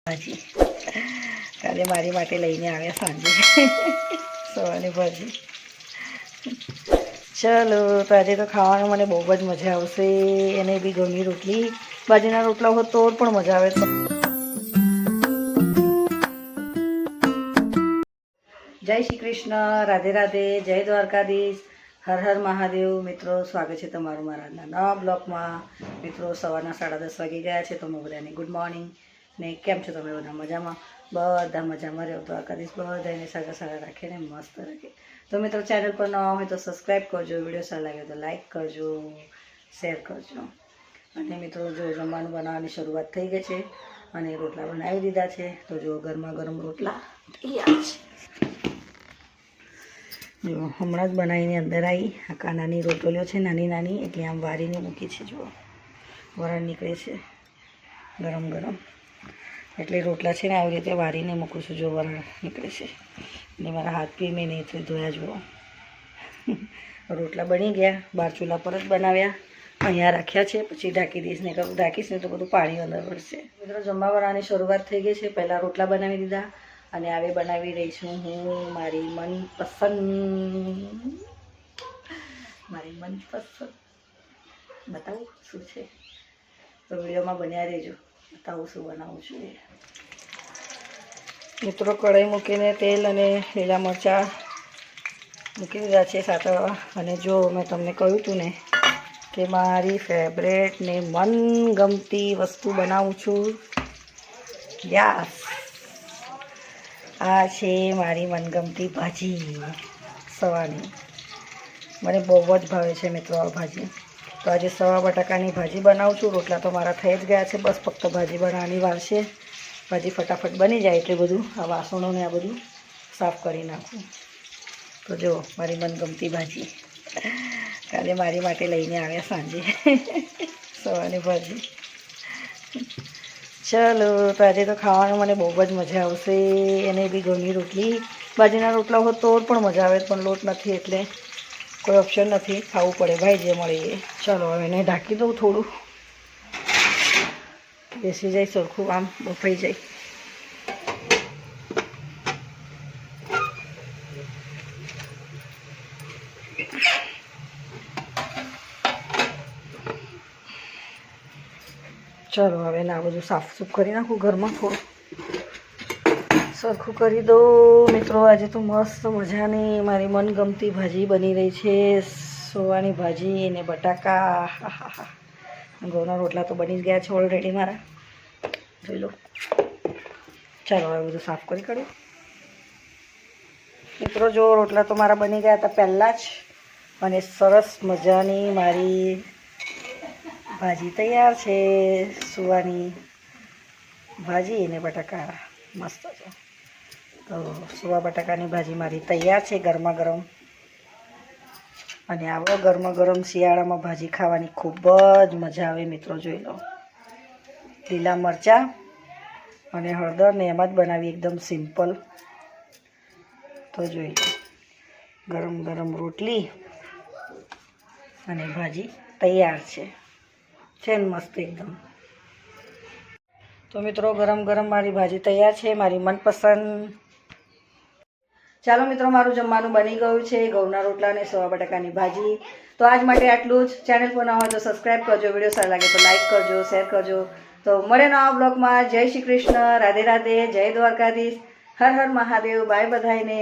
ભાજી કાલે મારી માટે લઈને આવ્યા સાંજે સવારની ભાજી. ચલો તો આજે તો ખાવાનું મને બહુ જ મજા આવશે. એને બી ઘઉંની રોટલી, બાજરીના રોટલા હોત તો પણ મજા આવે. જય શ્રી કૃષ્ણ, રાધે રાધે, જય દ્વારકાધીશ, હર હર મહાદેવ. મિત્રો સ્વાગત છે તમારું મારા નવા બ્લોગમાં. મિત્રો સવારના 10:30 વાગી ગયા છે. તમે બધાને ગુડ મોર્નિંગ ને કેમ છો? તમે બધા મજામાં? બધા મજામાં રહ્યો. દ્વારકાધીશ બધાને સારા સારા રાખે ને મસ્ત રાખે. તો મિત્રો ચેનલ પર નવા હોય તો સબસ્ક્રાઈબ કરજો, વિડીયો સારો લાગે તો લાઈક કરજો, શેર કરજો. અને મિત્રો જો જમવાનું બનાવવાની શરૂઆત થઈ ગઈ છે અને રોટલા બનાવી દીધા છે. તો જો ગરમા ગરમ રોટલા તૈયાર છે. જો હમણાં જ બનાવીને અંદર આવી. આ કાનાની રોટલીઓ છે નાની નાની, એટલે આમ વારીને મૂકી છે. જુઓ વરણ નીકળે છે ગરમ ગરમ, એટલે રોટલા છે ને આવી રીતે વારીને મૂકું છું. જો વરણ નીકળે છે ને મારા હાથ બી મેં નહીં ધોયા. જુઓ રોટલા બની ગયા. બહાર ચૂલા પર જ બનાવ્યા, અહીંયા રાખ્યા છે. પછી ઢાંકી દઈશ ને ઢાંકીશ ને તો બધું પાણી અંદર વળશે. મિત્રો જમવા બનાવવાની શરૂઆત થઈ ગઈ છે. પહેલાં રોટલા બનાવી દીધા અને હવે બનાવી રહી છું હું મારી મનપસંદ બતાવું શું છે. તો વિડીયોમાં બન્યા રહેજો, બતાવું શું બનાવું છું એ. મિત્રો કઢાઈ મૂકીને તેલ અને લીલા મરચાં મૂકી દીધા છે સાતળવા. અને જો મેં તમને કહ્યું હતું ને કે મારી ફેવરેટ ને મનગમતી વસ્તુ બનાવું છું. યસ, આ છે મારી મનગમતી ભાજી સવાની. મને બહુ જ ભાવે છે મિત્રો આ ભાજી. તો આજે સવા બટાકાની ભાજી બનાવું છું. રોટલા તો મારા થઈ જ ગયા છે, બસ ફક્ત ભાજી બનાવવાની વાર છે. ભાજી ફટાફટ બની જાય એટલે બધું આ વાસણોને આ બધું સાફ કરી નાખું. તો જો મારી મનગમતી ભાજી કાલે મારી માટે લઈને આવ્યા સાંજે સવારની ભાજી. ચલો તો આજે તો ખાવાનું મને બહુ જ મજા આવશે. એને બી ઘઉંની રોટલી, બાજરીના રોટલા હોત તો પણ મજા આવે, પણ લોટ નથી એટલે કોઈ ઓપ્શન નથી, ખાવું પડે ભાઈ જે મળે એ. ચલો હવે એને ઢાંકી દઉં, થોડું બેસી જાય, સરખું આમ બફાઈ જાય. ચલો હવે ના બધું સાફ સૂફ કરી નાખું ઘરમાં, થોડું સરખું કરી દઉં. મિત્રો આજે તો મસ્ત મજાની મારી મનગમતી ભાજી બની રહી છે, સોવાની ભાજી અને બટાકા. ઘઉંના રોટલા તો બની જ ગયા છે ઓલરેડી મારા, જોઈ લો. ચાલો હવે બધું સાફ કરી કાઢ્યું. મિત્રો જો રોટલા તો મારા બની ગયા હતા પહેલાં જ, અને સરસ મજાની મારી ભાજી તૈયાર છે. સુવાની ભાજી અને બટાકા મસ્ત છે. તો સુવા બટાકાની ભાજી મારી તૈયાર છે ગરમા ગરમ. અને આવો ગરમા ગરમ શિયાળામાં ભાજી ખાવાની ખૂબ જ મજા આવે. મિત્રો જોઈ લો, લીલા મરચાં અને હળદર ને એમાં જ બનાવી, એકદમ સિમ્પલ. તો જોઈ લો, ગરમ ગરમ રોટલી અને ભાજી તૈયાર છે ને મસ્ત એકદમ. તો મિત્રો ગરમ ગરમ મારી ભાજી તૈયાર છે, મારી મનપસંદ. ચાલો મિત્રો મારું જમવાનું બની ગયું છે, ઘઉંના રોટલા અને સવા બટાકાની ભાજી. તો આજ માટે આટલું જ. ચેનલ પર ના હોય તો સબસ્ક્રાઈબ કરજો, વિડીયો સારો લાગે તો લાઈક કરજો, શેર કરજો. તો મળે નવા બ્લોગમાં. જય શ્રી કૃષ્ણ, રાધે રાધે, જય દ્વારકાધીશ, હર હર મહાદેવ. બાય બધાઈને.